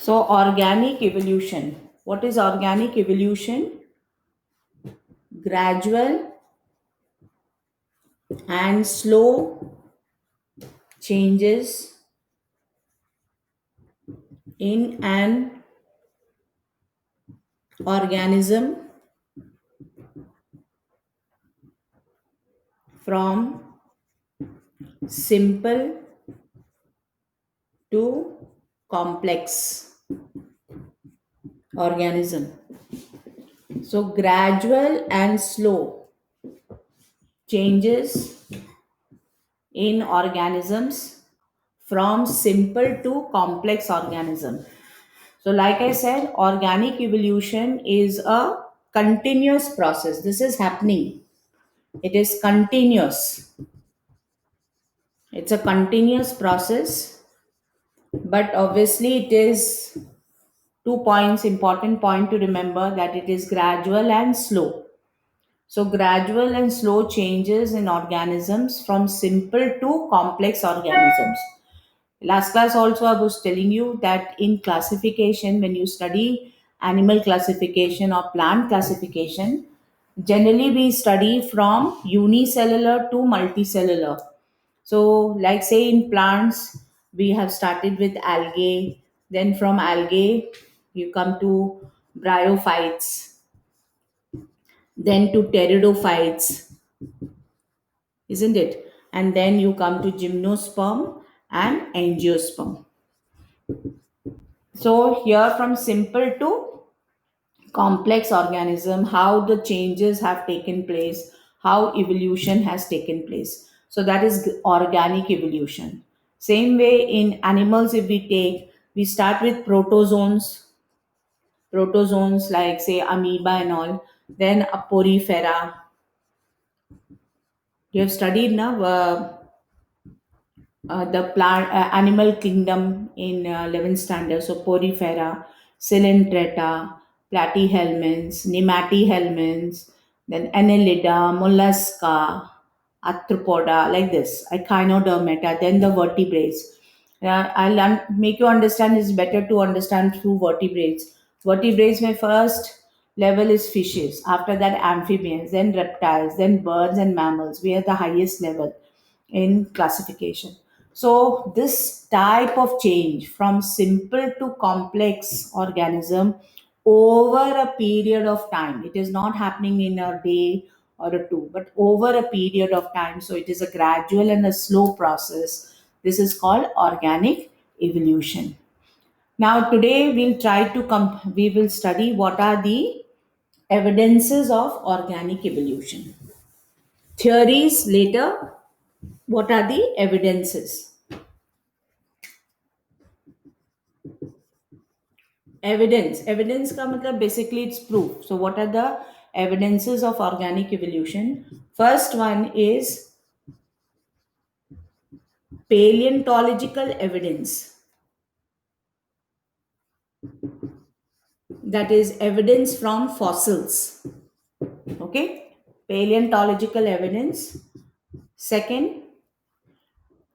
So, organic evolution. What is organic evolution? Gradual and slow changes in an organism from simple to complex organism. So, gradual and slow changes in organisms from simple to complex organism. So, like I said, organic evolution is a continuous process. This is happening. It is continuous. It's a continuous process, but obviously it is two points, important point to remember, that it is gradual and slow. So, gradual and slow changes in organisms from simple to complex organisms. Last class also I was telling you that in classification, when you study animal classification or plant classification, generally we study from unicellular to multicellular. So, like say in plants, we have started with algae, then from algae you come to bryophytes, then to pteridophytes, isn't it? And then you come to gymnosperm and angiosperm. So here from simple to complex organism, how the changes have taken place, how evolution has taken place. So that is organic evolution. Same way in animals, if we take, we start with protozoans like say amoeba and all, then a porifera. You have studied now the plant animal kingdom in 11th standard. So porifera, Coelenterata, platyhelminths, nematohelminths, then annelida, mollusca, arthropoda, like this, echinodermata, then the vertebrates. Make you understand. It's better to understand through vertebrates. Vertebrates, my first level is fishes, after that amphibians, then reptiles, then birds and mammals. We are the highest level in classification. So, this type of change from simple to complex organism over a period of time, it is not happening in a day or a two, but over a period of time. So, it is a gradual and a slow process. This is called organic evolution. Now, today we will study what are the evidences of organic evolution. Theories later, what are the evidences? Evidence का मतलब basically it's proof. So what are the evidences of organic evolution? First one is paleontological evidence. That is evidence from fossils. Okay, paleontological evidence. Second,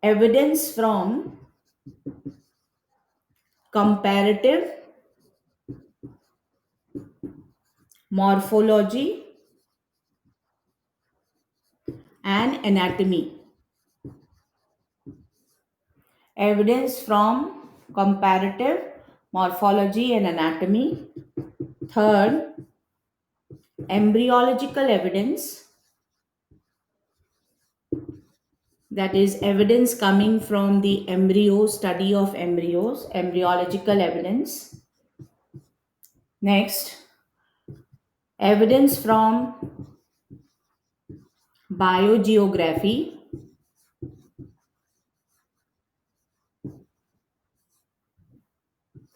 evidence from comparative morphology and anatomy. Evidence from comparative morphology and anatomy. Third, embryological evidence. That is evidence coming from the embryo, study of embryos, embryological evidence. Next, evidence from biogeography.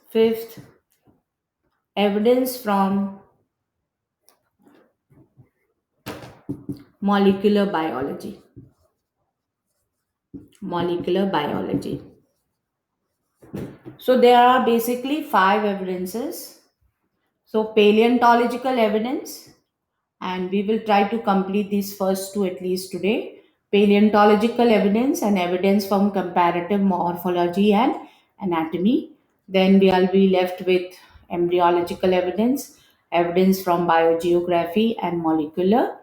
Fifth, evidence from molecular biology. Molecular biology. So there are basically five evidences. So paleontological evidence, and we will try to complete these first two at least today. Paleontological evidence and evidence from comparative morphology and anatomy. Then we'll be left with embryological evidence, evidence from biogeography and molecular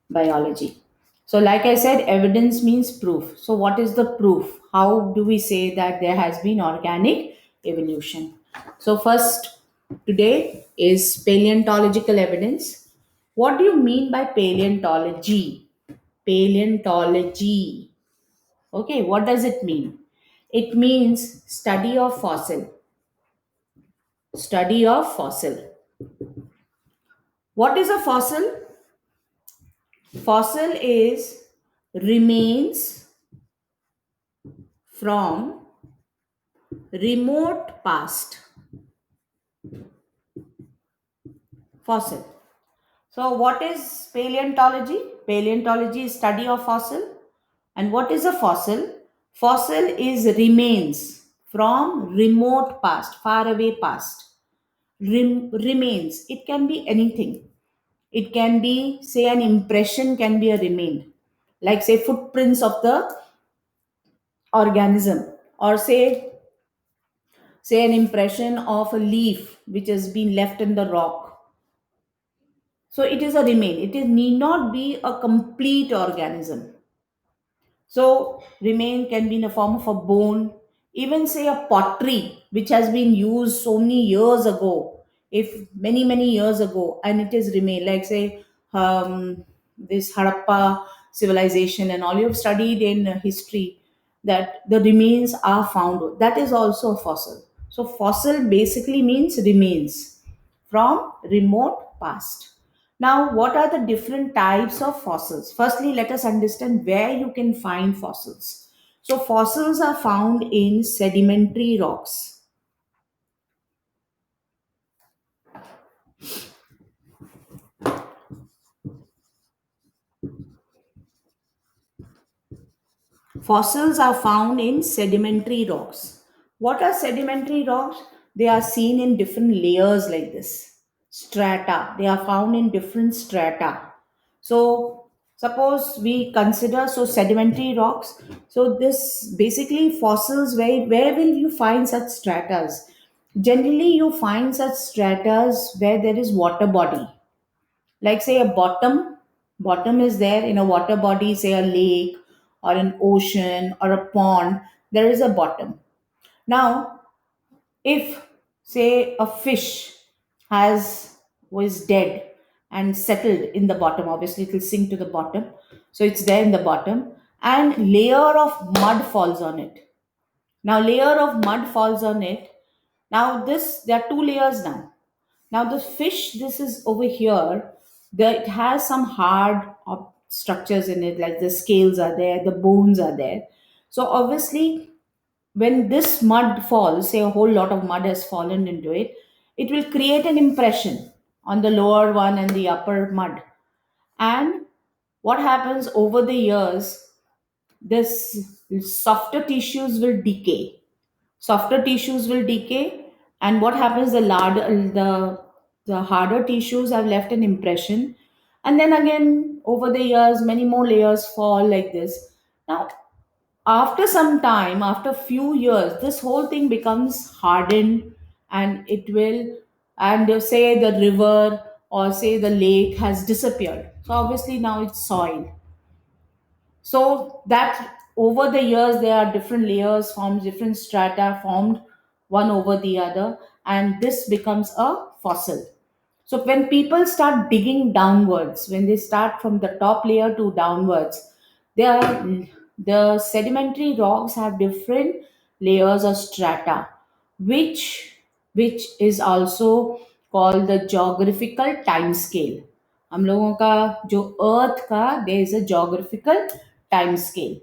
biology. So, like I said, evidence means proof. So, what is the proof? How do we say that there has been organic evolution? So, first, today is paleontological evidence. What do you mean by paleontology? Paleontology. Okay, what does it mean? It means study of fossil. Study of fossil. What is a fossil? Fossil is remains from remote past. Fossil. So, what is paleontology? Paleontology is study of fossil. And what is a fossil? Fossil is remains from remote past, far away past. Remains. It can be anything. It can be, say, an impression can be a remain, like say footprints of the organism, or say an impression of a leaf which has been left in the rock. So it is a remain. It is need not be a complete organism. So remain can be in the form of a bone, even say a pottery which has been used so many years ago, if many years ago, and it is remain, like say this Harappa civilization and all you have studied in history, that the remains are found. That is also a fossil. So fossil basically means remains from remote past. Now, what are the different types of fossils? Firstly, let us understand where you can find fossils. So, fossils are found in sedimentary rocks. Fossils are found in sedimentary rocks. What are sedimentary rocks? They are seen in different layers like this. Strata. They are found in different strata. So, suppose we consider so sedimentary rocks. So, this basically fossils, where will you find such stratas? Generally, you find such stratas where there is water body, like say a bottom is there in a water body, say a lake or an ocean or a pond. There is a bottom. Now, if say a fish has was dead and settled in the bottom, obviously it will sink to the bottom. So it's there in the bottom, and layer of mud falls on it. Now layer of mud falls on it. Now this, there are two layers now. Now the fish, this is over here, it has some hard structures in it, like the scales are there, the bones are there. So obviously, when this mud falls, say a whole lot of mud has fallen into it, it will create an impression on the lower one and the upper mud. And what happens over the years, this softer tissues will decay. Softer tissues will decay, and what happens, the harder tissues have left an impression, and then again over the years many more layers fall like this. Now, after some time, after few years, this whole thing becomes hardened, and it will, and say the river or say the lake has disappeared, so obviously now it's soil. So that over the years there are different layers formed, different strata formed one over the other, and this becomes a fossil. So when people start digging downwards, when they start from the top layer to downwards, they are, the sedimentary rocks have different layers or strata, which which is also called the geographical time scale. हम लोगों का जो अर्थ का there is a geographical time scale.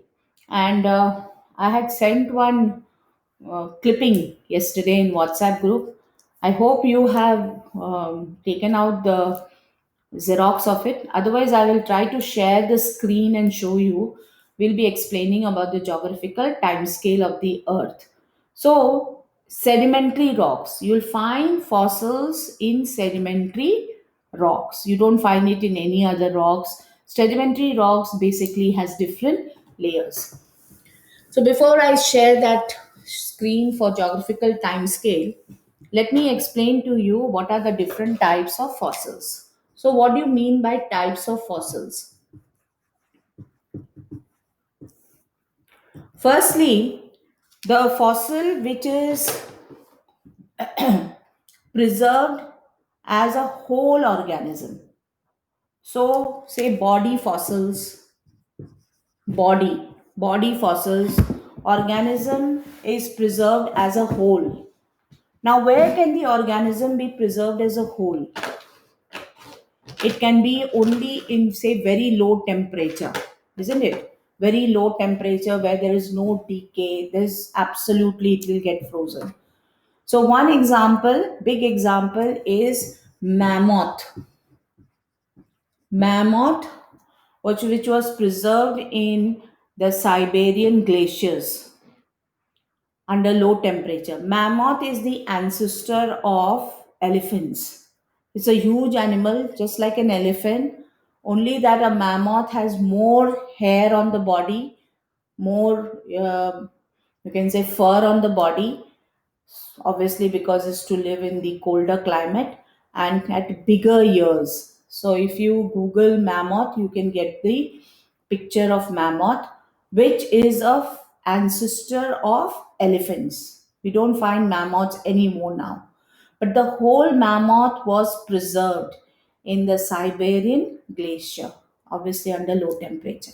And I had sent one clipping yesterday in WhatsApp group. I hope you have taken out the Xerox of it. Otherwise, I will try to share the screen and show you. We'll be explaining about the geographical time scale of the Earth. So, sedimentary rocks. You'll find fossils in sedimentary rocks. You don't find it in any other rocks. Sedimentary rocks basically has different layers. So before I share that screen for geographical time scale, let me explain to you what are the different types of fossils. So, what do you mean by types of fossils? Firstly, the fossil which is preserved as a whole organism. So, say body fossils, organism is preserved as a whole. Now, where can the organism be preserved as a whole? It can be only in, say, very low temperature, isn't it? Very low temperature where there is no decay, there's absolutely, it will get frozen. So, one example, big example is mammoth. Mammoth, which was preserved in the Siberian glaciers under low temperature. Mammoth is the ancestor of elephants. It's a huge animal, just like an elephant, only that a mammoth has more hair on the body, more, you can say, fur on the body, obviously because it's to live in the colder climate and at bigger ears. So if you Google mammoth, you can get the picture of mammoth, which is a ancestor of elephants. We don't find mammoths anymore now, but the whole mammoth was preserved in the Siberian glacier, obviously under low temperature.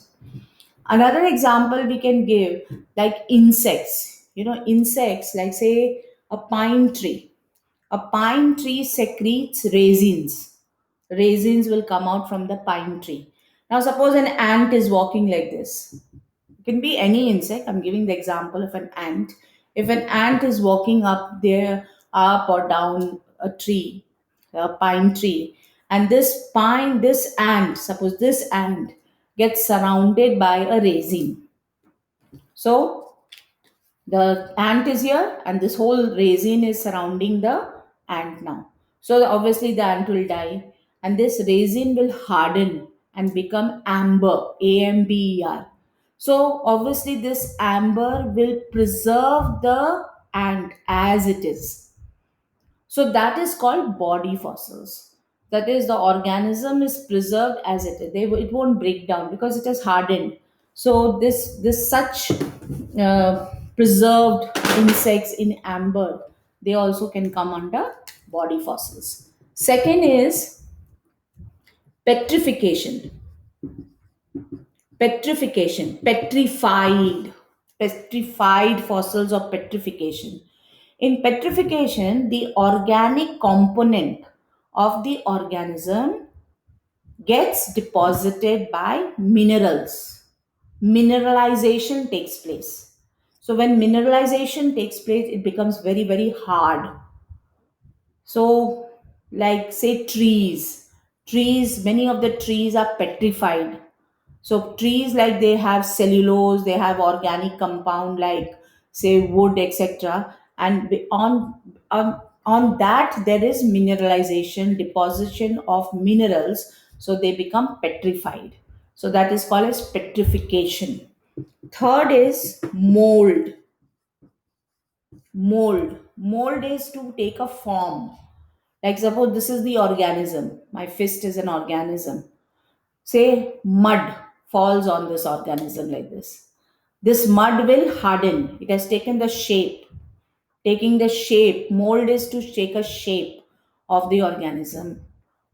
Another example we can give, like insects. You know, insects, like say a pine tree. A pine tree secretes resins. Resins will come out from the pine tree. Now, suppose an ant is walking like this. It can be any insect. I'm giving the example of an ant. If an ant is walking up there, up or down a tree, a pine tree, and this ant, suppose this ant gets surrounded by a resin. So the ant is here, and this whole resin is surrounding the ant now. So obviously the ant will die, and this resin will harden and become amber, AMBER. So obviously this amber will preserve the ant as it is. So that is called body fossils. That is, the organism is preserved as it is. It won't break down because it has hardened. So this such preserved insects in amber, they also can come under body fossils. Second is petrification. Petrified fossils or petrification. In petrification, the organic component of the organism gets deposited by minerals. Mineralization takes place. So, when mineralization takes place, it becomes very, very hard. So, like say trees, many of the trees are petrified. So trees, like they have cellulose, they have organic compound like say wood, etc. And on that there is mineralization, deposition of minerals, so they become petrified. So that is called as petrification. Third is mold. Mold is to take a form. Like suppose this is the organism. My fist is an organism. Say mud falls on this organism like this mud will harden. It has taken the shape. Taking the shape, mold is to take a shape of the organism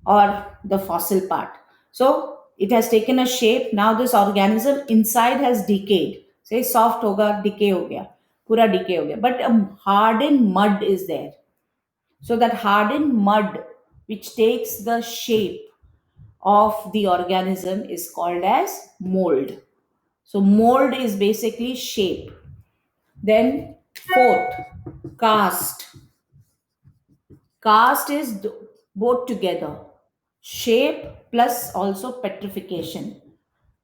or the fossil part. So it has taken a shape. Now this organism inside has decayed. Say soft hoga, decay ho gaya, pura decay ho gaya, but a hardened mud is there. So that hardened mud which takes the shape of the organism is called as mold. So mold is basically shape. Then fourth, cast. Cast is both together. Shape plus also petrification.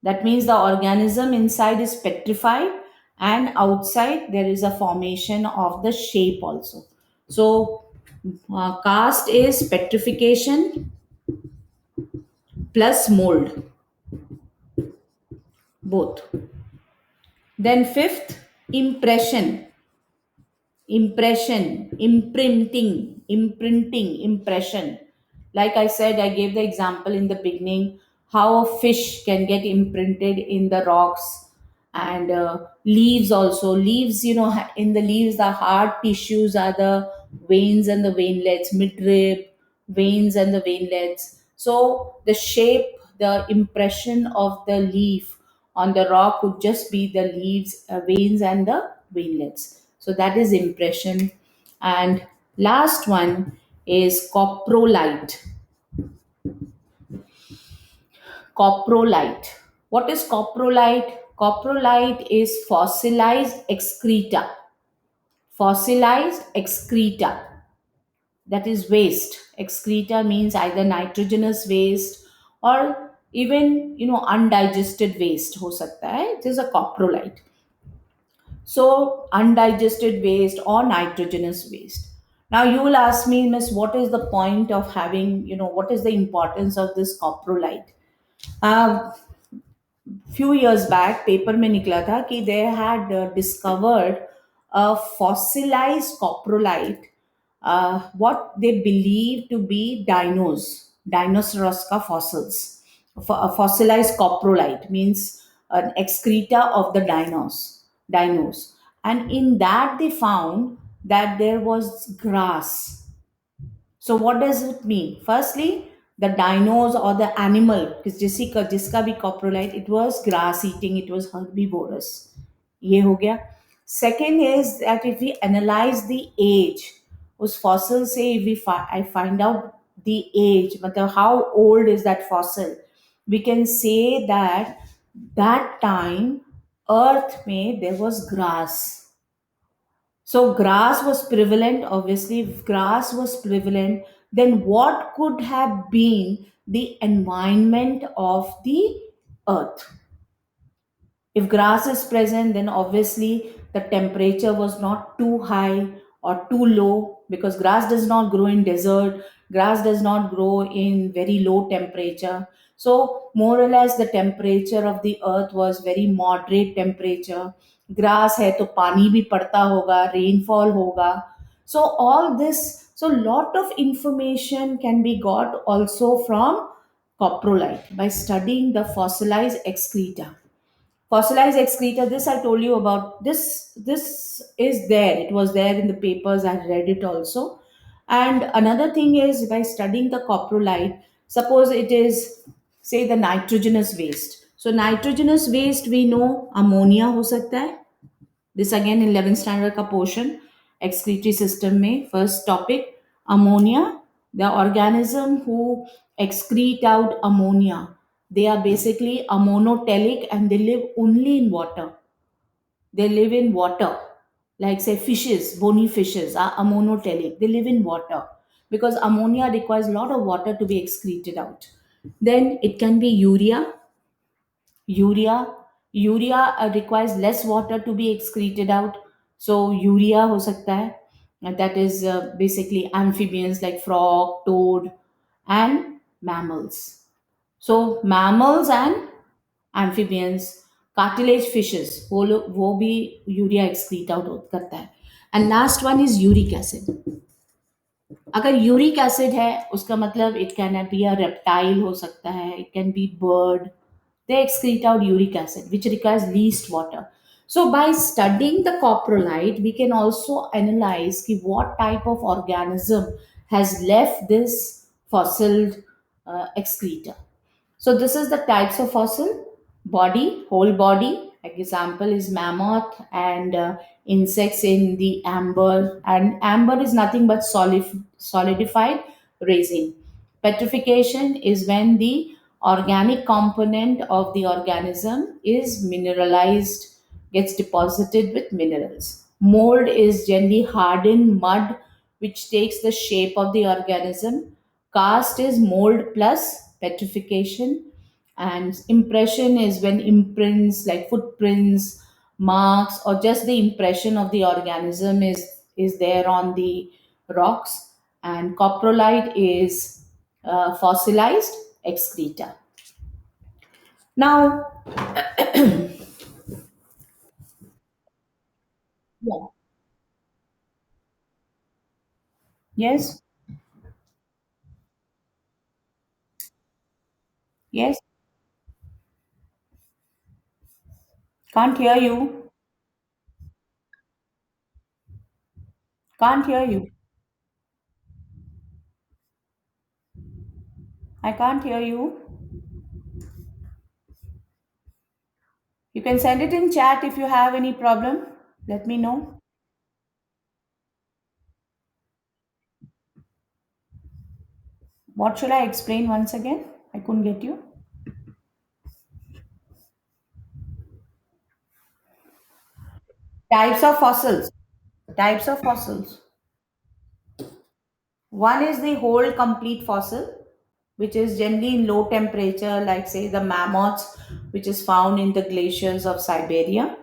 That means the organism inside is petrified and outside there is a formation of the shape also. So cast is petrification plus mold, both. Then fifth, impression. impression, imprinting, impression. Like I said, I gave the example in the beginning how a fish can get imprinted in the rocks. And leaves also, leaves, in the leaves the hard tissues are the veins and the veinlets, midrib, veins and the veinlets. So the shape, the impression of the leaf on the rock would just be the leaves, veins and the veinlets. So that is impression. And last one is coprolite. Coprolite. What is coprolite? Coprolite is fossilized excreta. Fossilized excreta. That is waste. Excreta means either nitrogenous waste or even undigested waste हो सकता है. It is a coprolite. So, undigested waste or nitrogenous waste. Now, you will ask me, Miss, what is the point of having, what is the importance of this coprolite? Few years back, paper में निकला था कि they had discovered a fossilized coprolite, what they believe to be dinosaurs का fossils. A fossilized coprolite means an excreta of the dinos, and in that they found that there was grass. So what does it mean? Firstly, the dinos or the animal, because जिसका भी coprolite, it was grass eating, it was herbivorous. ये हो गया. Second is that if we analyze the age, उस fossil से if I find out the age, मतलब how old is that fossil, we can say that that time earth में there was grass. So grass was prevalent, obviously. If grass was prevalent, then what could have been the environment of the earth? If grass is present, then obviously the temperature was not too high or too low, because grass does not grow in desert, grass does not grow in very low temperature. So more or less the temperature of the earth was very moderate temperature. Grass है तो पानी भी पड़ता होगा, rainfall होगा. So all this, so lot of information can be got also from coprolite by studying the fossilized excreta. Fossilized excreta, this I told you about. This is there, it was there in the papers, I read it also. And another thing is, by studying the coprolite, suppose it is, say, the nitrogenous waste. So nitrogenous waste, we know ammonia हो सकता है. This again in 11th standard का portion, excretory system में first topic, ammonia. The organism who excrete out ammonia, they are basically ammonotelic and they live only in water. They live in water. Like say fishes, bony fishes are ammonotelic. They live in water because ammonia requires a lot of water to be excreted out. Then it can be urea. Urea requires less water to be excreted out. So urea हो सकता है. And that is basically amphibians like frog, toad, and mammals. So mammals and amphibians, cartilage fishes, वो भी urea excrete out करता है. And last one is uric acid. अगर uric acid है उसका मतलब it can be a reptile हो सकता है, it can be bird. They excrete out uric acid, which requires least water. So, by studying the coprolite, we can also analyze ki what type of organism has left this fossil excreta. So this is the types of fossil: body, whole body. Example is mammoth, and insects in the amber. And amber is nothing but solidified resin. Petrification is when the organic component of the organism is mineralized, gets deposited with minerals. Mold is generally hardened mud which takes the shape of the organism. Cast is mold plus petrification. And impression is when imprints like footprints, marks, or just the impression of the organism is there on the rocks. And coprolite is fossilized excreta. Now, yeah, Yes, yes, can't hear you. Can't hear you. I can't hear you. You can send it in chat if you have any problem. Let me know. What should I explain once again? I couldn't get you. Types of fossils. Types of fossils. One is the whole complete fossil, which is generally in low temperature, like say the mammoths, which is found in the glaciers of Siberia.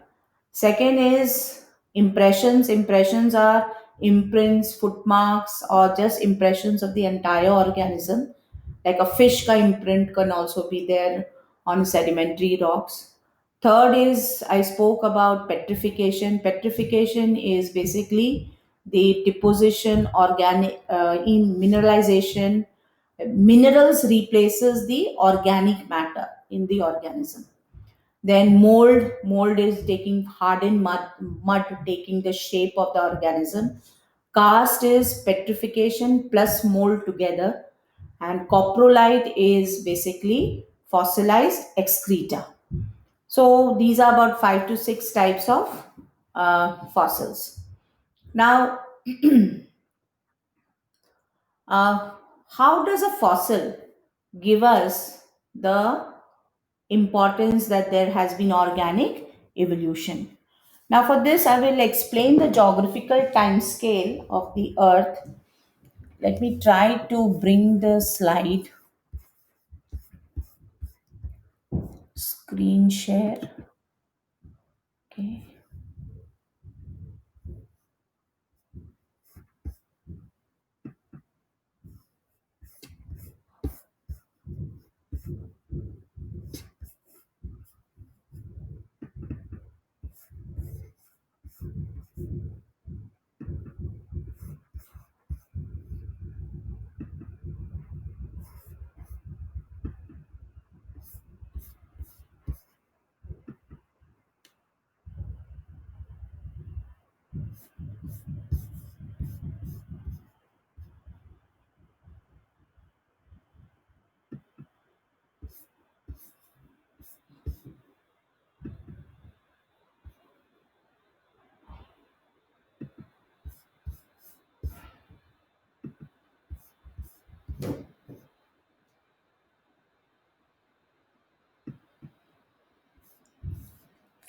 Second is impressions. Impressions are imprints, footmarks, or just impressions of the entire organism. Like a fish ka imprint can also be there on sedimentary rocks. Third is I spoke about petrification. Petrification is basically the deposition, organic in mineralization. Minerals replaces the organic matter in the organism. Then mold is taking hardened mud taking the shape of the organism. Cast is petrification plus mold together, and coprolite is basically fossilized excreta. So these are about 5 to 6 types of fossils. Now, uh, how does a fossil give us the importance that there has been organic evolution? Now, for this, I will explain the geographical time scale of the Earth. Let me try to bring the slide screen share. Okay.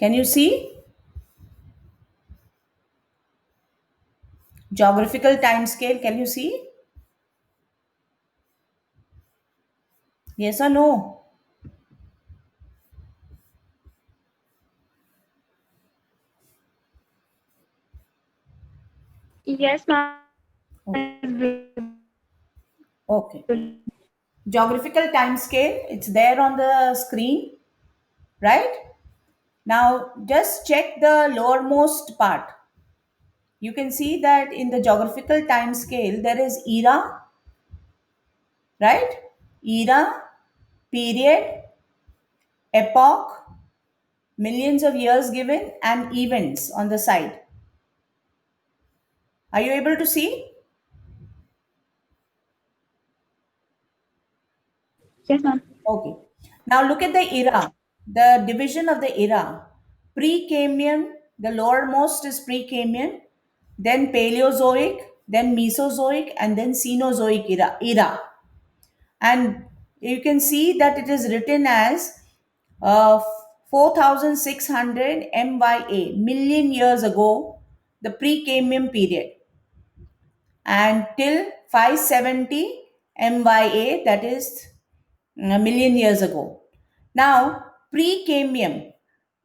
Can you see geographical time scale? Can you see? Yes or no? Yes, ma'am. Oh, okay. Geographical time scale, it's there on the screen, right? Now, just check the lowermost part. You can see that in the geographical time scale, there is era, right? Era, period, epoch, millions of years given, and events on the side. Are you able to see? Yes, ma'am. Okay. Now look at the era, the division of the era. Precambrian, the lowermost is Precambrian, then Paleozoic, then Mesozoic, and then Cenozoic era. And you can see that it is written as uh, 4600 MYA, million years ago, the Precambrian period, and till 570 MYA, that is a million years ago. Now, pre-Cambrian,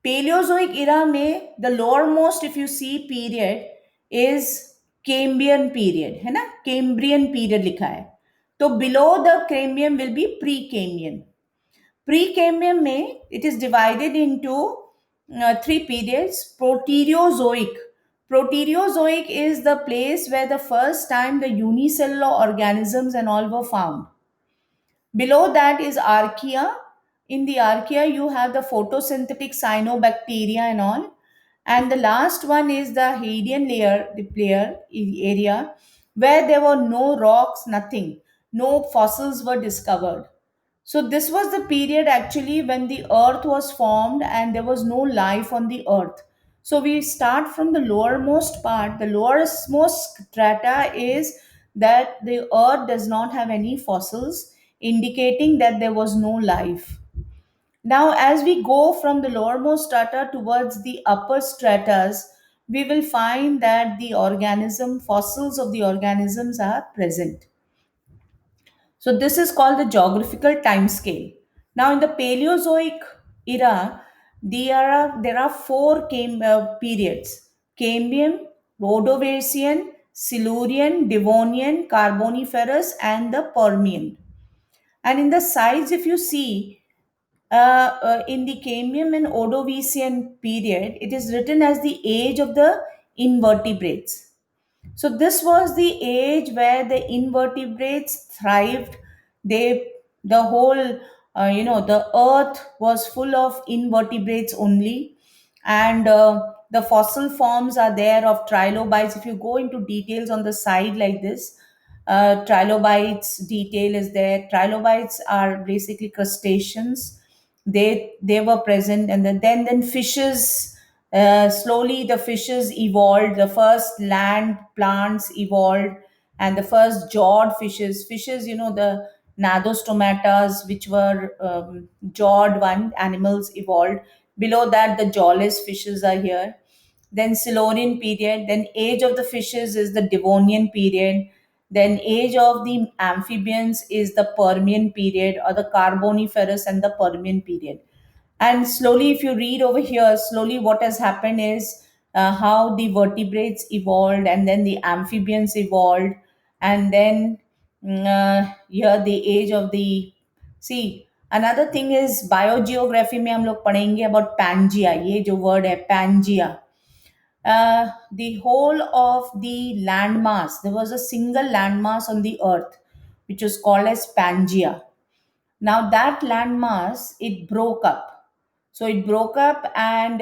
Paleozoic era में the lowermost if you see period is Cambrian period, है ना? Cambrian period लिखा है. तो below the Cambrian will be pre-Cambrian. Precambrian में it is divided into three periods: Proterozoic. Proterozoic is the place where the first time the unicellular organisms and all were found. Below that is archaea. In the archaea, you have the photosynthetic cyanobacteria and all. And the last one is the Hadean layer, the layer area, where there were no rocks, nothing. No fossils were discovered. So this was the period actually when the earth was formed and there was no life on the earth. So we start from the lowermost part. The lowermost strata is that the earth does not have any fossils, indicating that there was no life. Now, as we go from the lowermost strata towards the upper stratas, we will find that the organism, fossils of the organisms are present. So this is called the geographical time scale. Now in the Paleozoic era, there are four periods: Cambrian, Rhodovasian, Silurian, Devonian, Carboniferous, and the Permian. And in the sides, if you see, in the Cambrian and Ordovician period, it is written as the age of the invertebrates. So this was the age where the invertebrates thrived. The whole, the earth was full of invertebrates only, and the fossil forms are there of trilobites. If you go into details on the side like this, trilobites detail is there. Trilobites are basically crustaceans. They were present, and then fishes. Slowly, the fishes evolved. The first land plants evolved, and the first jawed fishes, the Nadostomatas, which were jawed one animals evolved. Below that, the jawless fishes are here. Then Silurian period. Then age of the fishes is the Devonian period. Then age of the amphibians is the Permian period, or the Carboniferous and the Permian period. And slowly, if you read over here, slowly what has happened is how the vertebrates evolved, and then the amphibians evolved, and then here the age of the, see, another thing is biogeography में हम लोग पढ़ेंगे about Pangea. ये जो word है Pangea, the whole of the landmass, there was a single landmass on the earth which was called as Pangea. Now that landmass, it broke up. So it broke up, and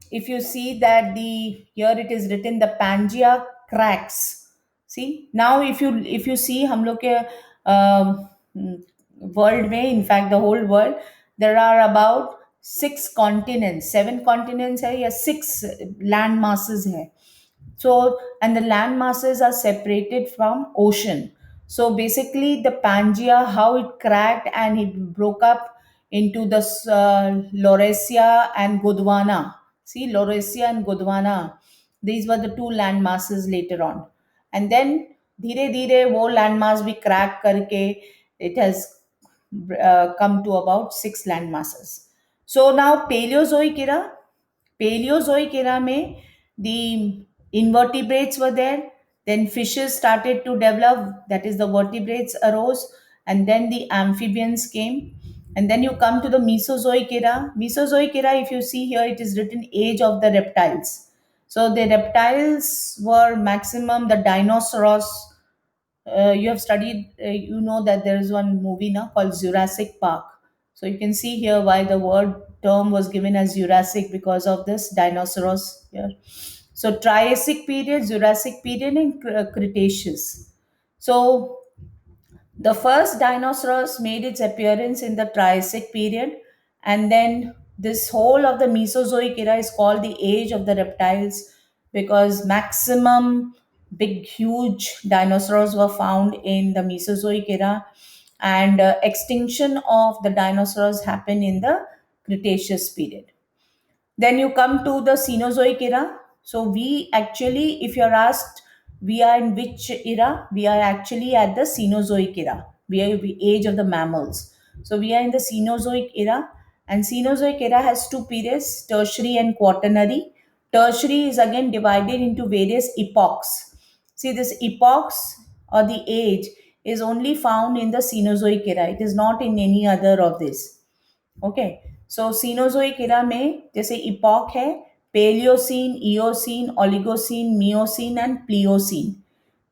if you see that the here it is written the Pangea cracks. See, now if you see हम लोग के world में, in fact the whole world, there are about six continents, seven continents है या six land masses है. So, and the land masses are separated from ocean. So basically, the Pangea, how it cracked and it broke up into the Laurasia and Gondwana. See, Laurasia and Gondwana, these were the two land masses later on. And then धीरे धीरे वो land mass भी crack करके it has come to about six land masses. So now Paleozoic era में the invertebrates were there, then fishes started to develop, that is the vertebrates arose, and then the amphibians came, and then you come to the Mesozoic era. Mesozoic era, if you see here, it is written age of the reptiles. So the reptiles were maximum the dinosaurs. You have studied, you know that there is one movie now called Jurassic Park. So you can see here why the word term was given as Jurassic, because of this dinosaurs here. So Triassic period, Jurassic period, and Cretaceous. So the first dinosaurs made its appearance in the Triassic period, and then this whole of the Mesozoic era is called the age of the reptiles, because maximum big, huge dinosaurs were found in the Mesozoic era, and extinction of the dinosaurs happened in the Cretaceous period. Then you come to the Cenozoic era. So we actually, if you're asked, we are in which era? We are actually at the Cenozoic era. We are the age of the mammals. So we are in the Cenozoic era, and Cenozoic era has two periods: Tertiary and Quaternary. Tertiary is again divided into various epochs. See, this epochs or the age is only found in the Cenozoic era. It is not in any other of this. Okay, so Cenozoic era में जैसे epoch है, Paleocene, Eocene, Oligocene, Miocene, and Pliocene.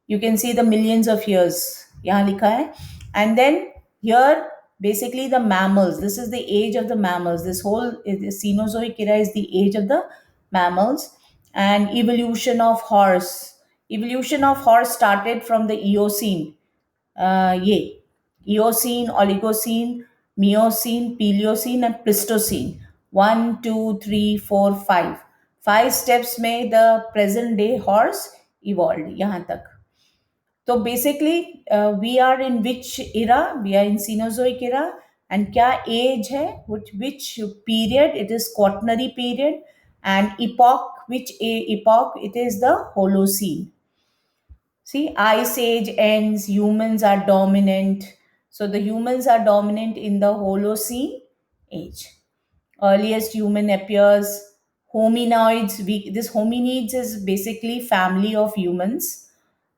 You can see the millions of years. यहाँ लिखा है. And then here, basically the mammals. This is the age of the mammals. This whole Cenozoic era is the age of the mammals. And evolution of horse. Evolution of horse started from the Eocene. ये Eocene, Oligocene, Miocene, Paleocene, and Pleistocene. One, two, three, four, five. Five steps में the present day horse evolved यहाँ तक. So basically, we are in which era? We are in Cenozoic era. And क्या age है? Which period? It is Quaternary period. And epoch, which epoch? It is the Holocene. See, Ice Age ends, humans are dominant. So the humans are dominant in the Holocene age. Earliest human appears. Hominoids. This hominids is basically family of humans,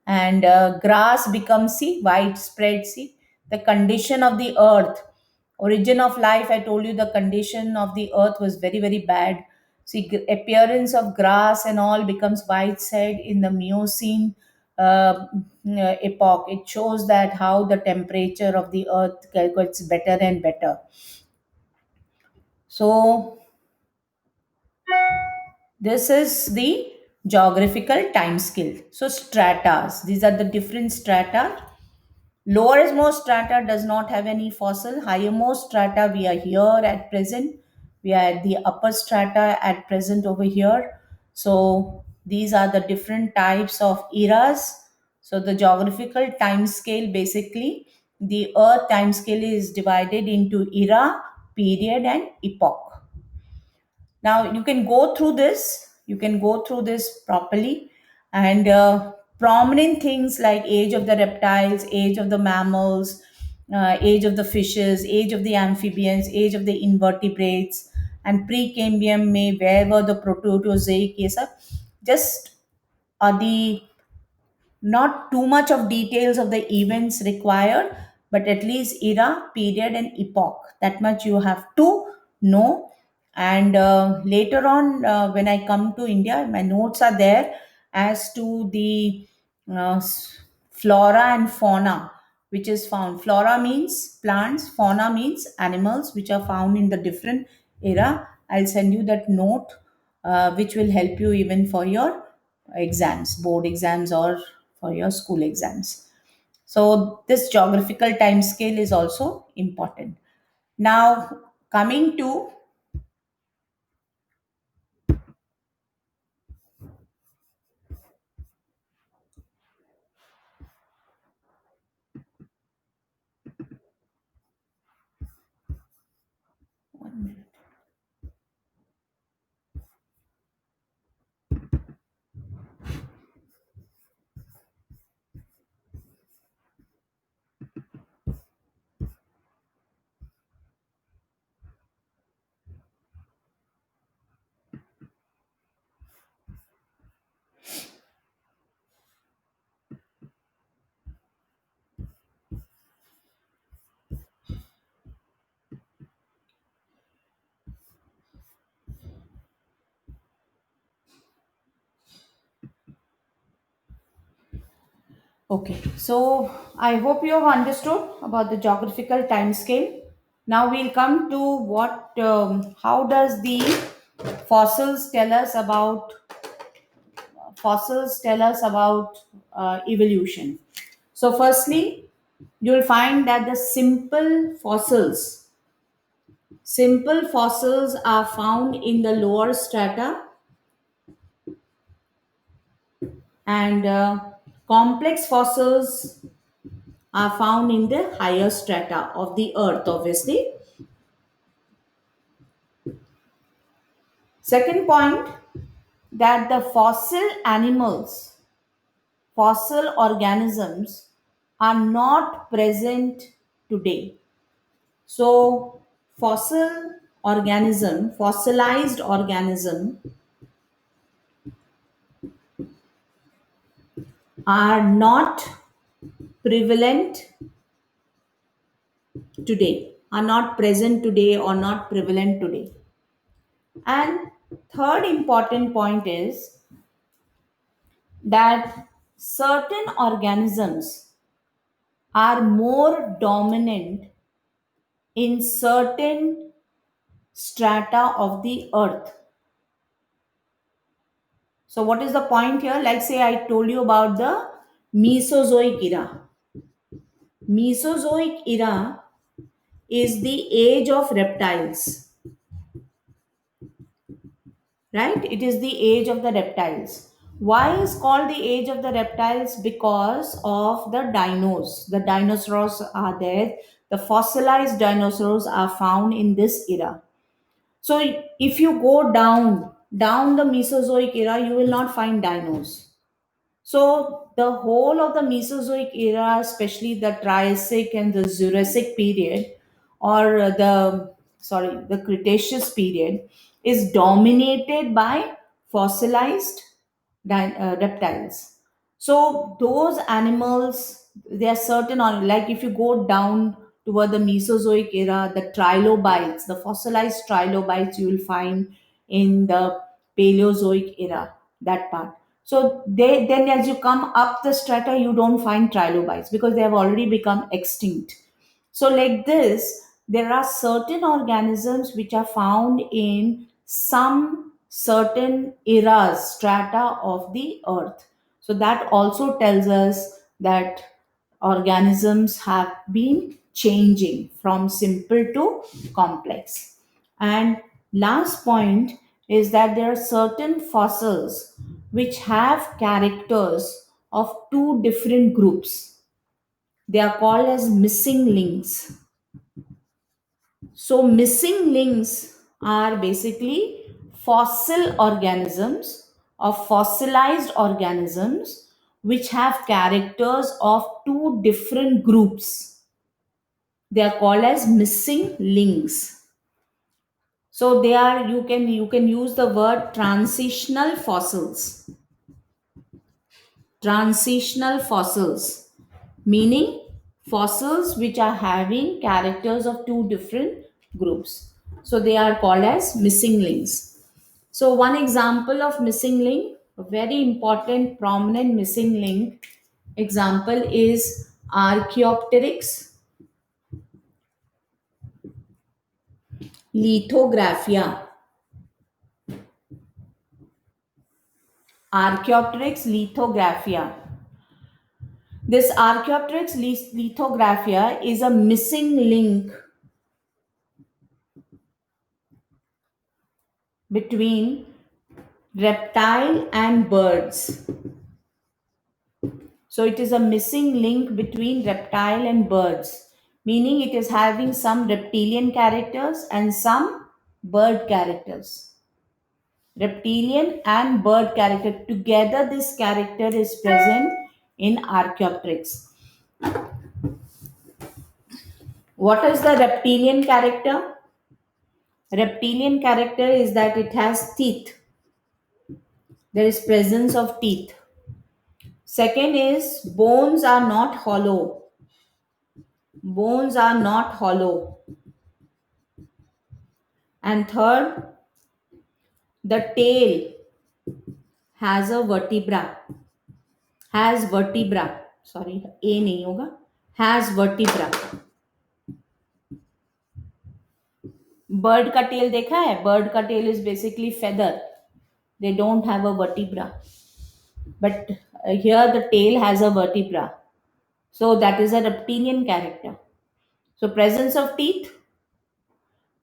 and grass becomes, see, widespread. See, the condition of the earth, origin of life, I told you the condition of the earth was very very bad. See, appearance of grass and all becomes widespread in the Miocene epoch. It shows that how the temperature of the earth gets better and better. So this is the geographical time scale. So stratas, these are the different strata. Lowermost strata does not have any fossil. Highermost strata, we are here at present. We are at the upper strata at present over here. So these are the different types of eras. So the geographical time scale, basically, the Earth time scale is divided into era, period, and epoch. Now you can go through this. You can go through this properly, and prominent things like age of the reptiles, age of the mammals, age of the fishes, age of the amphibians, age of the invertebrates, and Precambrian may wherever the Proterozoic is. Just the not too much of details of the events required, but at least era, period, and epoch. That much you have to know. And later on, when I come to India, my notes are there as to the flora and fauna which is found. Flora means plants, fauna means animals which are found in the different era. I'll send you that note, which will help you even for your exams, board exams, or for your school exams. So this geographical time scale is also important. Now coming to, one minute. Okay, so I hope you have understood about the geographical time scale. Now we'll come to how does the fossils tell us about evolution. So firstly, you'll find that the simple fossils are found in the lower strata, and complex fossils are found in the higher strata of the earth, obviously. Second point, that the fossil organisms are not present today. So fossilized organism are not prevalent today, are not present today, or not prevalent today. And third important point is that certain organisms are more dominant in certain strata of the earth. So, what is the point here? Like, say, I told you about the Mesozoic era. Mesozoic era is the age of reptiles, right? It is the age of the reptiles. Why is called the age of the reptiles? Because of the dinos. The dinosaurs are there. The fossilized dinosaurs are found in this era. So if you go down the Mesozoic era, you will not find dinos. So the whole of the Mesozoic era, especially the Triassic and the Jurassic period, or the Cretaceous period, is dominated by fossilized reptiles. So those animals, there are certain on, like if you go down toward the Mesozoic era, the trilobites, the fossilized trilobites, you will find in the Paleozoic era, that part. So they, then as you come up the strata, you don't find trilobites because they have already become extinct. So, like this, there are certain organisms which are found in some certain eras, strata of the earth. So, that also tells us that organisms have been changing from simple to complex. And last point is that there are certain fossils which have characters of two different groups. They are called as missing links. So, missing links are basically fossil organisms or fossilized organisms which have characters of two different groups. They are called as missing links. So they are, you can use the word transitional fossils. Transitional fossils, meaning fossils which are having characters of two different groups. So they are called as missing links. So one example of missing link, a very important prominent missing link example is Archaeopteryx lithographia. Archaeopteryx lithographia. This Archaeopteryx lithographia is a missing link between reptile and birds. So it is a missing link between reptile and birds, meaning it is having some reptilian characters and some bird characters. Reptilian and bird character together, this character is present in Archaeopteryx. What is the reptilian character? Reptilian character is that it has teeth. There is presence of teeth. Second is bones are not hollow. Bones are not hollow. And third, the tail has a vertebra. Has vertebra. Sorry, A नहीं होगा. Has vertebra. Bird का tail देखा है? Bird का tail is basically feather. They don't have a vertebra. But here the tail has a vertebra. So that is a reptilian character. So presence of teeth,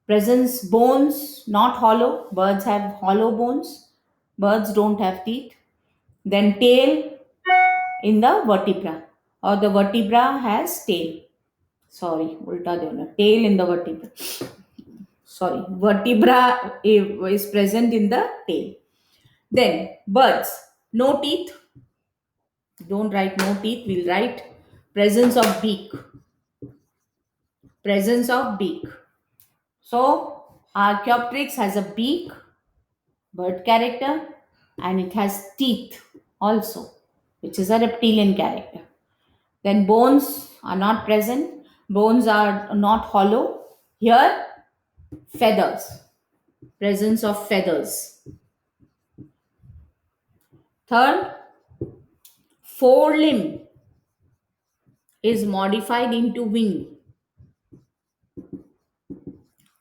presence bones not hollow. Birds have hollow bones. Birds don't have teeth. Then tail in the vertebra, or the vertebra has tail. Sorry, ulta देना. Tail in the vertebra. Sorry, vertebra is present in the tail. Then birds, no teeth. Don't write no teeth. We'll write presence of beak. Presence of beak. So Archaeopteryx has a beak, bird character, and it has teeth also, which is a reptilian character. Then bones are not present. Bones are not hollow. Here, feathers. Presence of feathers. Third, forelimb is modified into wing.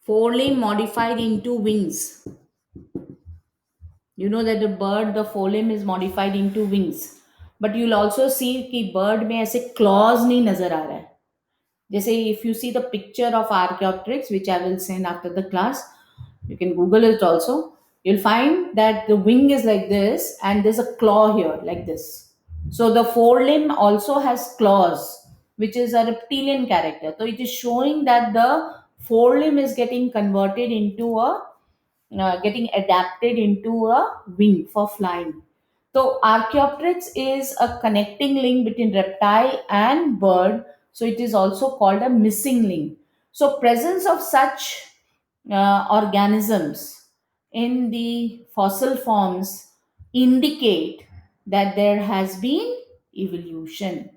Forelimb modified into wings. You know that the bird, the forelimb is modified into wings. But you'll also see कि bird में ऐसे claws नहीं नजर आ रहा है. जैसे if you see the picture of Archaeopteryx, which I will send after the class, you can Google it also. You'll find that the wing is like this and there's a claw here like this. So the forelimb also has claws, which is a reptilian character. So it is showing that the forelimb is getting converted into a getting adapted into a wing for flying. So Archaeopteryx is a connecting link between reptile and bird. So it is also called a missing link. So presence of such organisms in the fossil forms indicate that there has been evolution.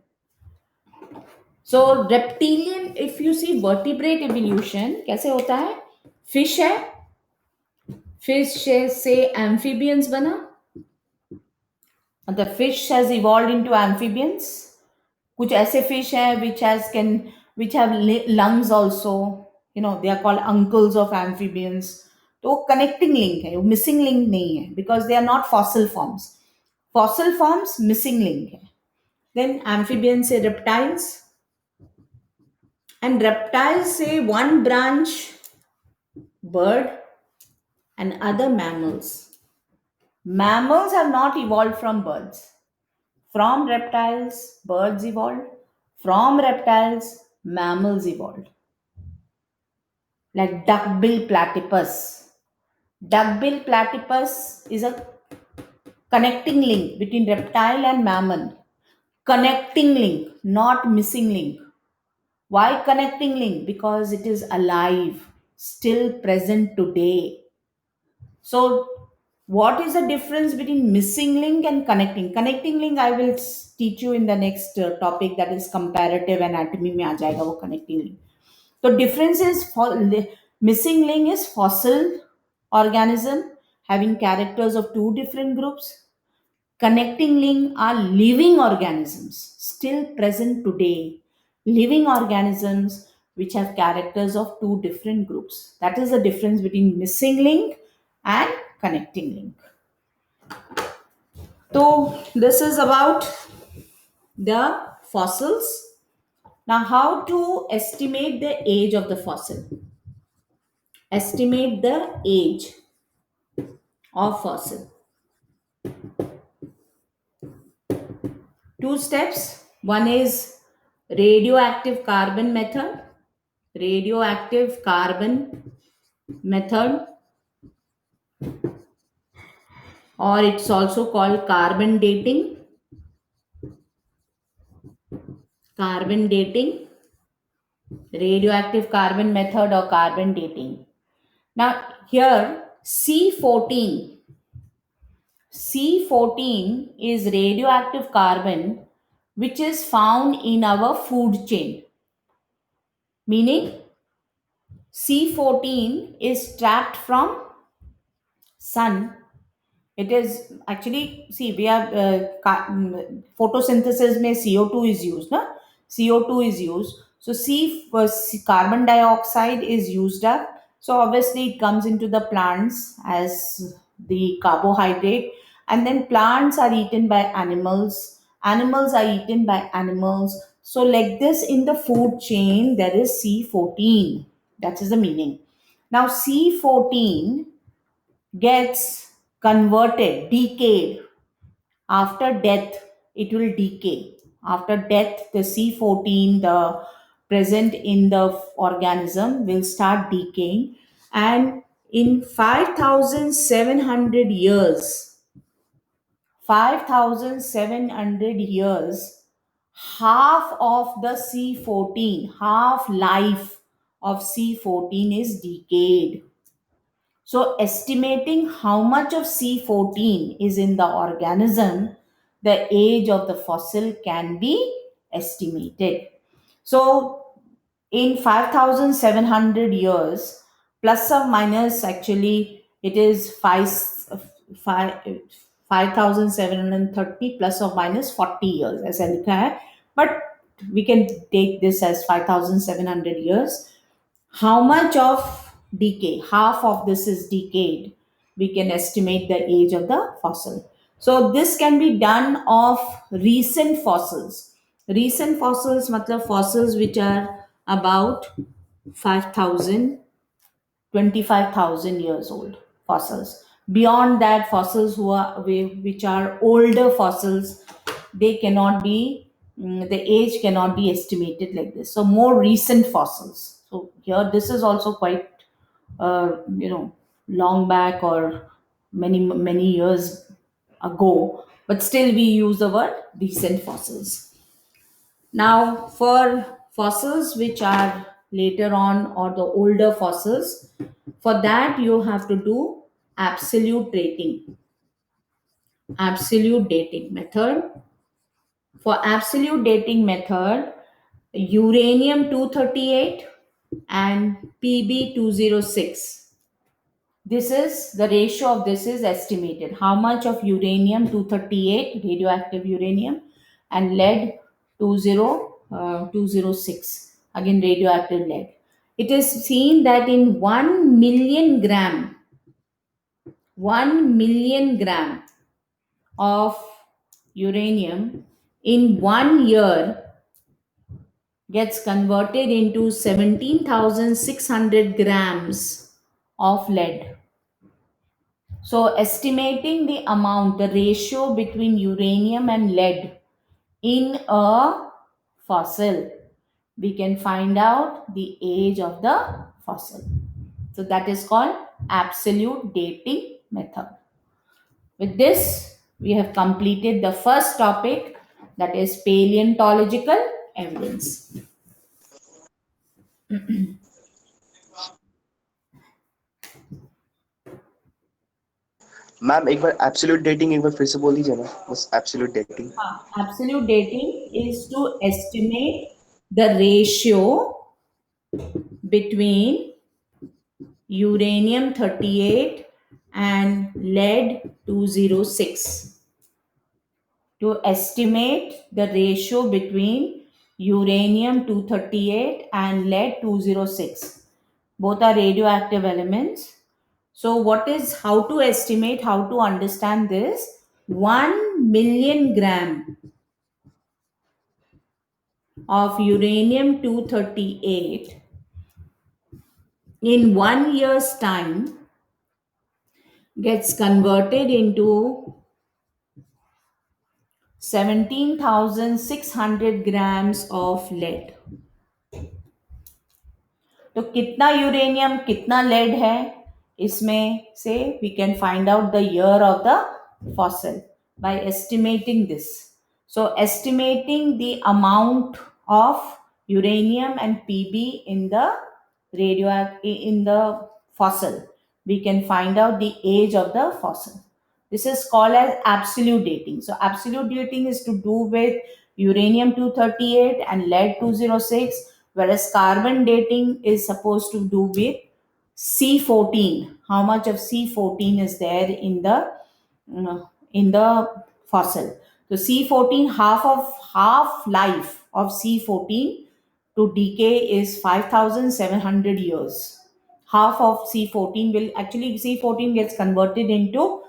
So reptilian, if you see vertebrate evolution, कैसे होता है? Fish है, fish से amphibians बना. The fish has evolved into amphibians. कुछ ऐसे fish हैं which have lungs also. You know, they are called uncles of amphibians. तो वो connecting link है, वो missing link नहीं है, because they are not fossil forms. Fossil forms missing link है. Then amphibians से reptiles, and reptiles से one branch bird and other mammals. Mammals have not evolved from birds. From reptiles, birds evolved. From reptiles, mammals evolved. Like duckbill platypus. Duckbill platypus is a connecting link between reptile and mammal. Connecting link, not missing link. Why connecting link? Because it is alive, still present today. So, what is the difference between missing link and connecting? Connecting link I will teach you in the next topic, that is comparative anatomy में आ जाएगा वो connecting link. So difference is missing link is fossil organism having characters of two different groups. Connecting link are living organisms still present today. Living organisms which have characters of two different groups. That is the difference between missing link and connecting link. So this is about the fossils. Now, how to estimate the age of the fossil? Estimate the age of fossil. Two steps. One is radioactive carbon method. Radioactive carbon method, or it's also called carbon dating. Carbon dating, radioactive carbon method, or carbon dating. Now, here C14. C14 is radioactive carbon which is found in our food chain. Meaning, C14 is trapped from sun. It is actually, see, we are photosynthesis में CO2 is used, na? CO2 is used. So carbon dioxide is used up. So obviously it comes into the plants as the carbohydrate, and then plants are eaten by animals. Animals are eaten by animals. So like this in the food chain, there is C14. That is the meaning. Now C14 gets converted, decayed. After death, it will decay. After death, the C14, the present in the organism, will start decaying. And in 5,700 years, 5,700 years, half of the C14, half life of C14 is decayed. So, estimating how much of C14 is in the organism, the age of the fossil can be estimated. So, in 5,700 years, plus or minus, actually, it is 5, 5730 plus or minus 40 years ऐसा लिखा है, but we can take this as 5700 years. How much of decay? Half of this is decayed. We can estimate the age of the fossil. So this can be done of recent fossils. Recent fossils matlab fossils which are about 5000 25,000 years old fossils. Beyond that, fossils which are older fossils, they cannot be, the age cannot be estimated like this. So more recent fossils. So here, this is also quite, long back or many years ago, but still we use the word recent fossils. Now, for fossils which are later on or the older fossils, for that you have to do absolute dating, absolute dating method. For absolute dating method, uranium 238 and Pb 206. This is the ratio of this is estimated. How much of uranium 238, radioactive uranium, and lead 206, again radioactive lead. It is seen that in 1 million gram, 1 million gram of uranium in 1 year gets converted into 17,600 grams of lead. So, estimating the amount, the ratio between uranium and lead in a fossil, we can find out the age of the fossil. So, that is called absolute dating method. With this, we have completed the first topic, that is paleontological evidence. Ma'am एक बार absolute dating एक बार फिर से बोल दीजिए ना, बस absolute dating. Absolute dating is to estimate the ratio between uranium 38 and lead 206. To estimate the ratio between uranium 238 and lead 206. Both are radioactive elements. So, what is how to estimate, how to understand this? 1 million gram of uranium 238 in 1 year's time gets converted into 17,600 grams of lead. तो कितना uranium कितना lead है, इसमें से we can find out the year of the fossil by estimating this. So estimating the amount of uranium and Pb in the in the fossil, we can find out the age of the fossil. This is called as absolute dating. So absolute dating is to do with uranium 238 and lead 206, whereas carbon dating is supposed to do with C14. How much of C14 is there in the fossil? So C14, half life of C14 to decay is 5,700 years. Half of C14 will actually C14 gets converted into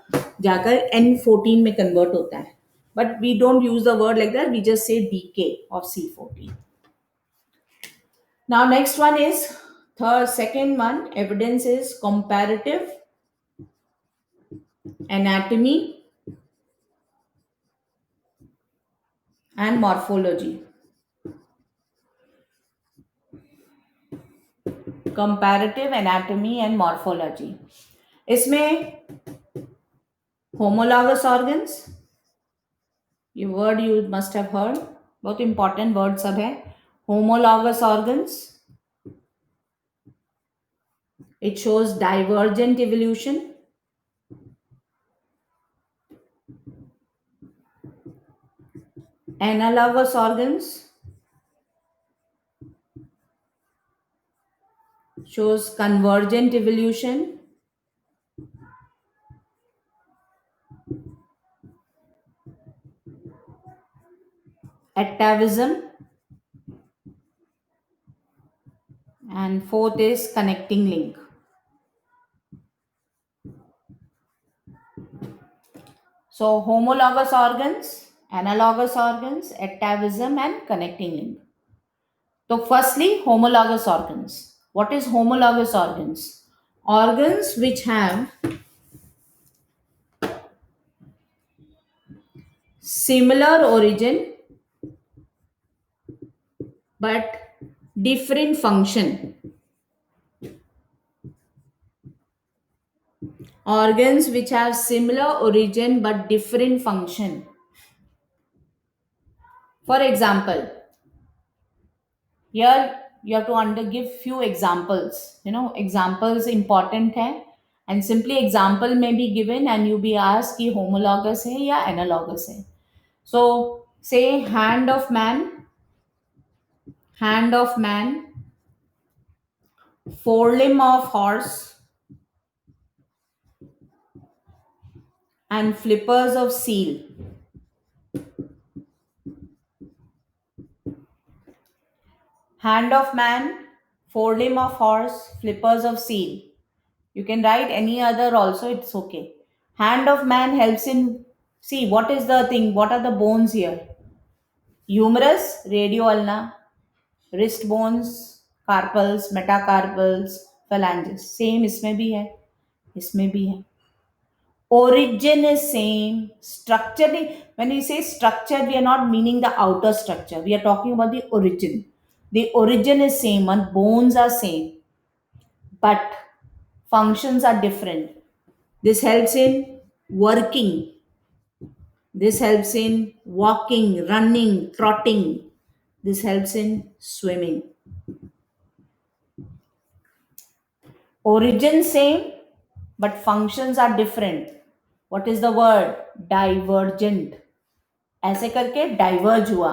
जाकर N14 में convert होता है. But we don't use the word like that. We just say decay of C14. Now next one is second one. Evidence is comparative anatomy and morphology. Comparative anatomy and morphology. इसमें homologous organs, ये word you must have heard, बहुत important word सब है. Homologous organs, it shows divergent evolution. Analogous organs shows convergent evolution. atavism, and fourth is connecting link. So homologous organs, analogous organs, atavism, and connecting link. So firstly, homologous organs. What is homologous organs? Organs which have similar origin but different function. Organs which have similar origin but different function. For example, here you have to give few examples. Examples important hai, and simply example may be given and you be asked कि homologous है या analogous है. So say hand of man, forelimb of horse, and flippers of seal. Hand of man, forelimb of horse, flippers of seal. You can write any other also, it's okay. Hand of man helps in, see what is the thing, what are the bones here? Humerus, radio ulna, wrist bones, carpals, metacarpals, phalanges. Same इसमें भी है, इसमें भी है. Origin is same. Structure, when we say structure, we are not meaning the outer structure. We are talking about the origin. The origin is same and bones are same, but functions are different. This helps in working. This helps in walking, running, trotting. This helps in swimming. Origin same, but functions are different. What is the word? Divergent. ऐसे करके diverge हुआ,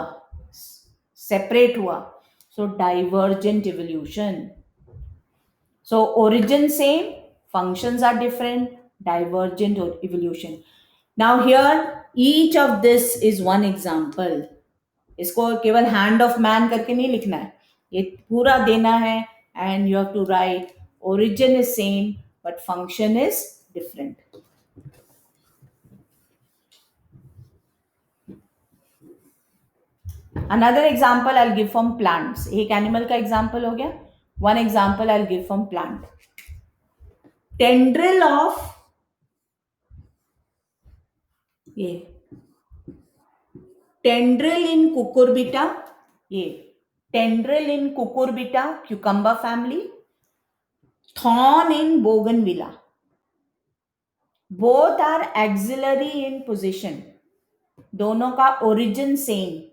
separate हुआ. So divergent evolution. So origin same, functions are different, divergent evolution. Now here each of this is one example. इसको केवल hand of man करके नहीं लिखना है, ये पूरा देना है. And you have to write origin is same but function is different. Another example I'll give from plants. एक animal का example हो गया. One example I'll give from plant. Tendril of ये tendril in cucurbita, ये tendril in cucurbita cucumber family, thorn in bougainvillea. Both are axillary in position. दोनों का origin same.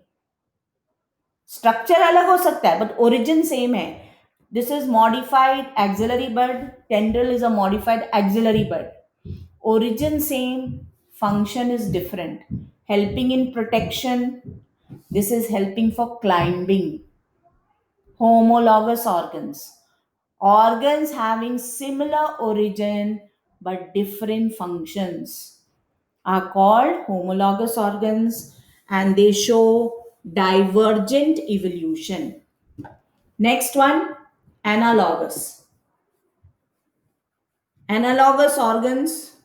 Structure अलग हो सकता है बट ओरिजिन सेम है. This is modified axillary bud. Tendril is a modified axillary bud. Origin same, function is different. Helping in protection, this is helping for climbing. Homologous organs. Organs having similar origin but different functions are called homologous organs, and they show divergent evolution. Next one, analogous. Analogous organs,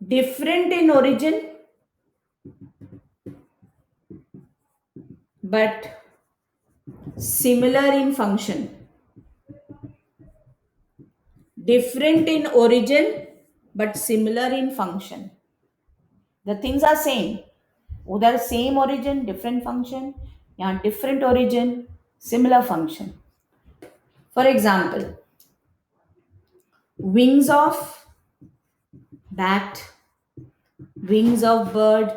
different in origin but similar in function. Different in origin but similar in function. The things are same. उधर same origin, different function. यहाँ different origin, similar function. For example, wings of bat, wings of bird,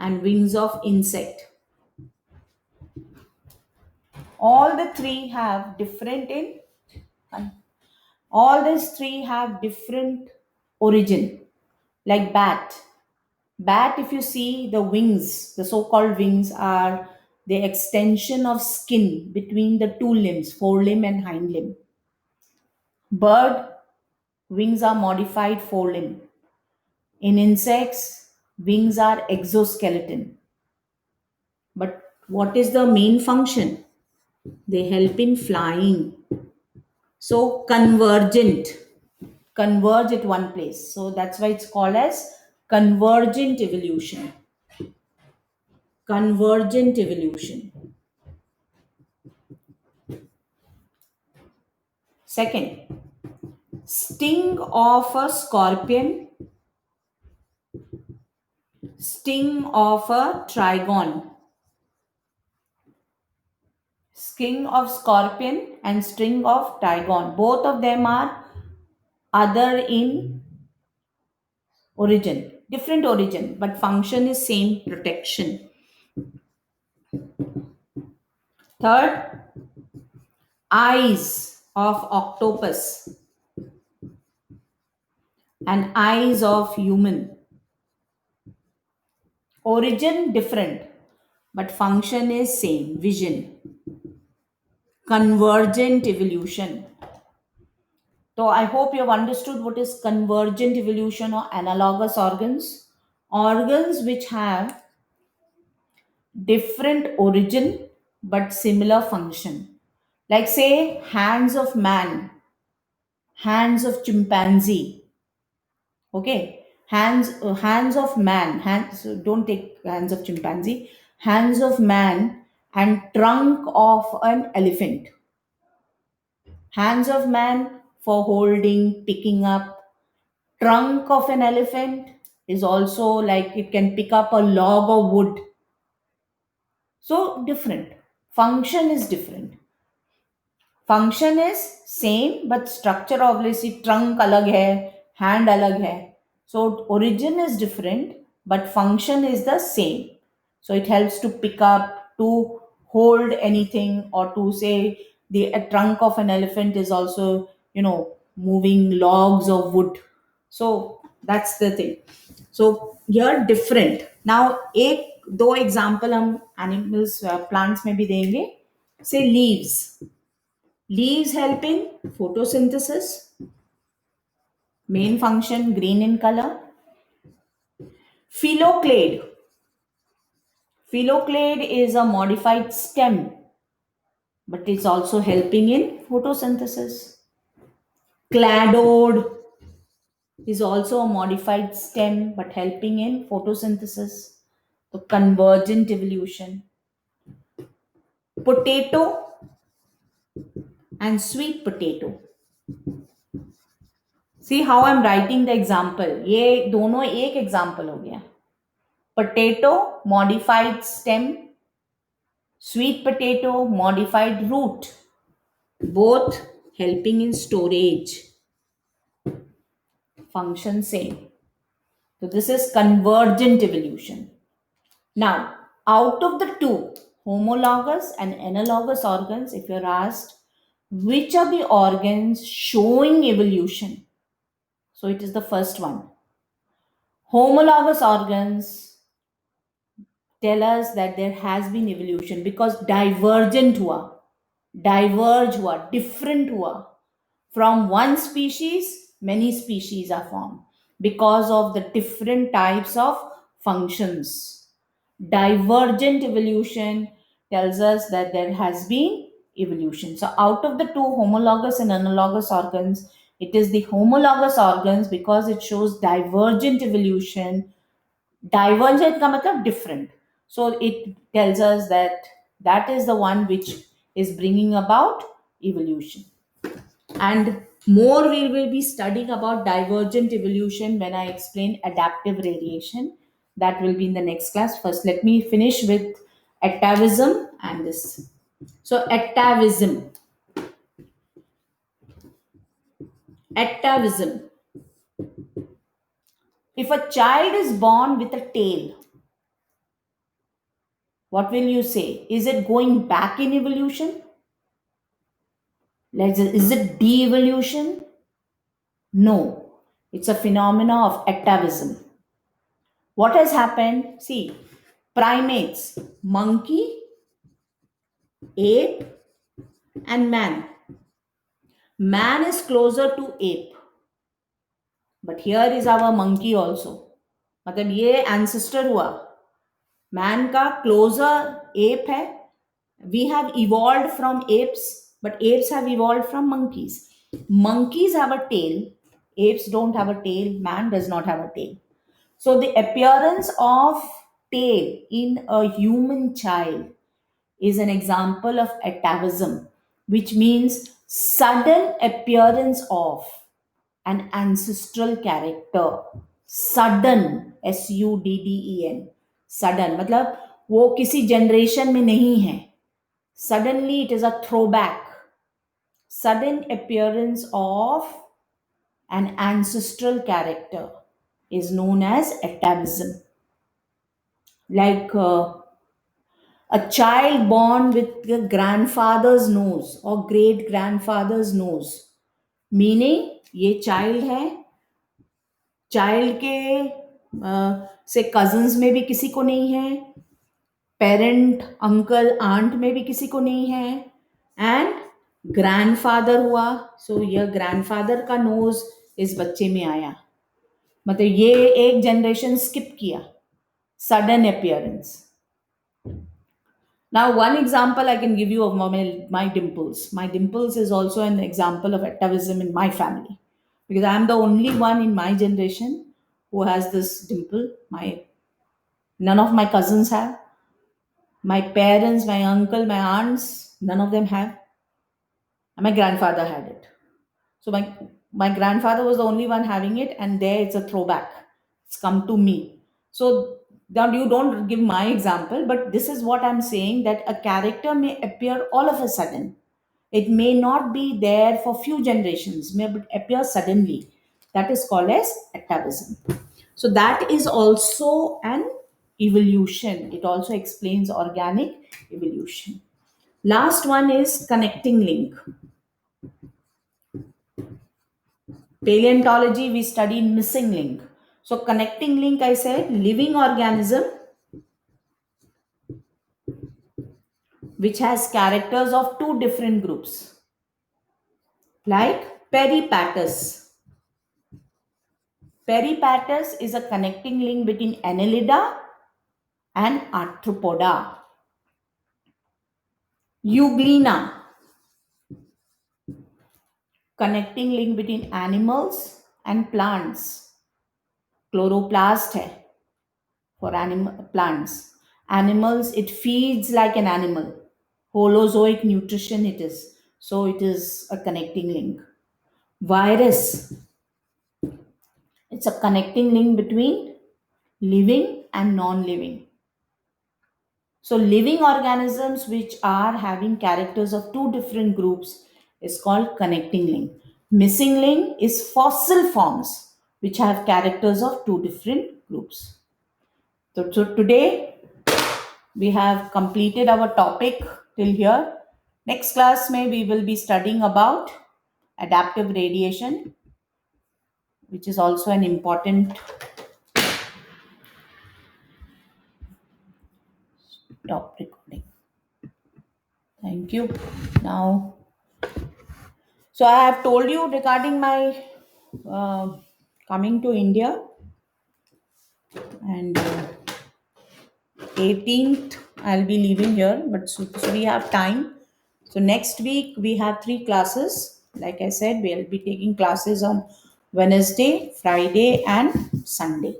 and wings of insect. All the three have different in, all these three have different origin. Like bat. Bat, if you see the wings, the so-called wings are the extension of skin between the two limbs, forelimb and hind limb. Bird, wings are modified forelimb. In insects, Wings are exoskeleton. But what is the main function? They help in flying. So converge at one place. So that's why it's called as convergent evolution. Convergent evolution. Second, sting of a scorpion, sting of a trigon. Sting of scorpion and sting of trigon. Both of them are other in origin, different origin, but function is same, protection. Third, eyes of octopus and eyes of human. Origin different, but function is same, vision. Convergent evolution. So I hope you have understood what is convergent evolution or analogous organs. Organs which have different origin but similar function. Like say hands of man, hands of chimpanzee. Okay, hands of man, hands, so don't take hands of chimpanzee, hands of man and trunk of an elephant. Hands of man for holding, picking up. Trunk of an elephant is also like it can pick up a log of wood. So different. Function is different. Function is same but structure obviously trunk alag hai, hand alag hai. So origin is different but function is the same. So it helps to pick up, to hold anything, or to say the a trunk of an elephant is also, moving logs of wood. So that's the thing. So here different. now एक दो example हम animals plants में भी देंगे. say leaves. Leaves help in photosynthesis. Main function green in color. Phylloclade. Phylloclade is a modified stem, but it's also helping in photosynthesis. Cladode is also a modified stem, but helping in photosynthesis. So convergent evolution. Potato and sweet potato. See how I'm writing the example. ये दोनों एक example हो गया. Potato modified stem, sweet potato modified root, both helping in storage. Function same. So this is convergent evolution. Now out of the two, homologous and analogous organs, if you're asked which are the organs showing evolution, so it is the first one. Homologous organs tell us that there has been evolution because diverge हुआ, different हुआ. From one species, many species are formed because of the different types of functions. Divergent evolution tells us that there has been evolution. So out of the two homologous and analogous organs, it is the homologous organs because it shows divergent evolution. Divergent का मतलब different. So it tells us that that is the one which is bringing about evolution. And more we will be studying about divergent evolution when I explain adaptive radiation. That will be in the next class. First, let me finish with atavism and this. So atavism. Atavism. If a child is born with a tail, what will you say? Is it going back in evolution? Is it de-evolution? No. It's a phenomena of atavism. What has happened? See, primates, monkey, ape, and man. Man is closer to ape. But here is our monkey also. मतलब ये ancestor हुआ, man का closure app है. We have evolved from apes, but apes have evolved from monkeys. Monkeys have a tail, apes don't have a tail, man does not have a tail. So the appearance of tail in a human child is an example of atavism, which means sudden appearance of an ancestral character. Sudden, SUDDEN, sudden मतलब वो किसी generation में नहीं है. Suddenly it is a throwback. Sudden appearance of an ancestral character is known as atavism. Like a child born with the grandfather's nose or great grandfather's nose, meaning ये child है, child के से cousins में भी किसी को नहीं है, पेरेंट अंकल आंट में भी किसी को नहीं है, एंड ग्रैंडफादर हुआ, सो ये ग्रैंडफादर का नोज इस बच्चे में आया, मतलब ये एक जनरेशन स्किप किया. Sudden appearance. Now, one example I can give you of my dimples. My dimples is also an example of atavism in my family because I am the only one in my generation who has this dimple. None of my cousins have. My parents, my uncle, my aunts, none of them have. And my grandfather had it. So my grandfather was the only one having it, and there it's a throwback. It's come to me. So now you don't give my example, but this is what I'm saying, that a character may appear all of a sudden. It may not be there for few generations, may appear suddenly. That is called as atavism. So that is also an evolution. It also explains organic evolution. Last one is connecting link. Paleontology, we study missing link. So connecting link, I said, living organism which has characters of two different groups, like Peripatus. Peripatus is a connecting link between Annelida and Arthropoda. Euglena, connecting link between animals and plants. Chloroplast hai for plants. Animals, it feeds like an animal. Holozoic nutrition it is. So it is a connecting link. Virus, it's a connecting link between living and non-living. So living organisms which are having characters of two different groups is called connecting link. Missing link is fossil forms which have characters of two different groups. So today we have completed our topic till here. Next class may we will be studying about adaptive radiation, which is also an important top recording. Thank you. Now, so I have told you regarding my coming to India, and 18th I'll be leaving here, but so we have time. So next week we have 3 classes. Like I said, we'll be taking classes on Wednesday, Friday, and Sunday.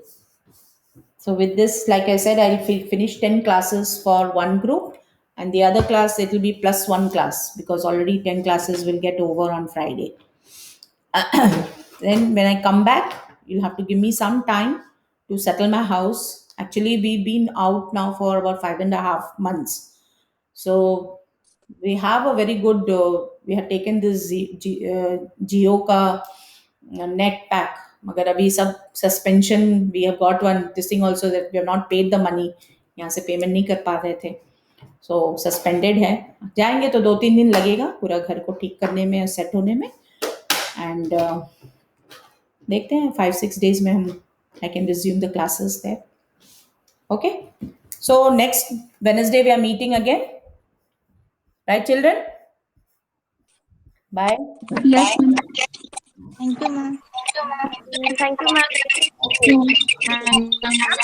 So with this, like I said, I'll finish 10 classes for one group, and the other class it will be plus one class because already 10 classes will get over on Friday. Then when I come back, you'll have to give me some time to settle my house. Actually, we've been out now for about 5.5 months. So we have a very good, we have taken this Geo ka net pack. मगर अभी सब suspension we have got one this thing also that we have not paid the money, यहाँ से payment नहीं कर पा रहे थे, सो सस्पेंडेड है. जाएंगे तो 2-3 दिन लगेगा पूरा घर को ठीक करने में और सेट होने में, एंड देखते हैं 5-6 days में हम I can resume the classes there. Okay, so next Wednesday we are meeting again, right children? Bye. Yes, ma'am. Thank you, ma'am. Thank you ma'am.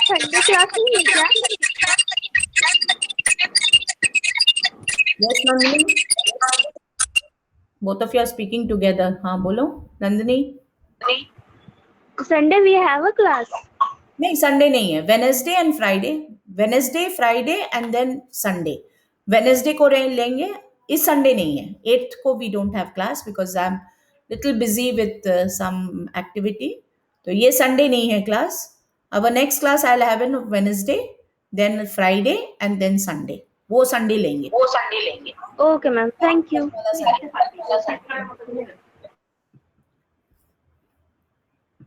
Sunday class नहीं है क्या? Yes, Nandini. Both of you are speaking together. हाँ बोलो Nandini. Sunday we have a class. नहीं Sunday नहीं है. Wednesday and Friday. Wednesday Friday and then Sunday. Wednesday को लेंगे. इस संडे नहीं है. 8th को we don't have class because I am little busy with some activity. तो ये संडे नहीं है class. Our next class I will have in Wednesday, then Friday and then Sunday. वो संडे लेंगे. Okay ma'am, thank you. वाला Sunday.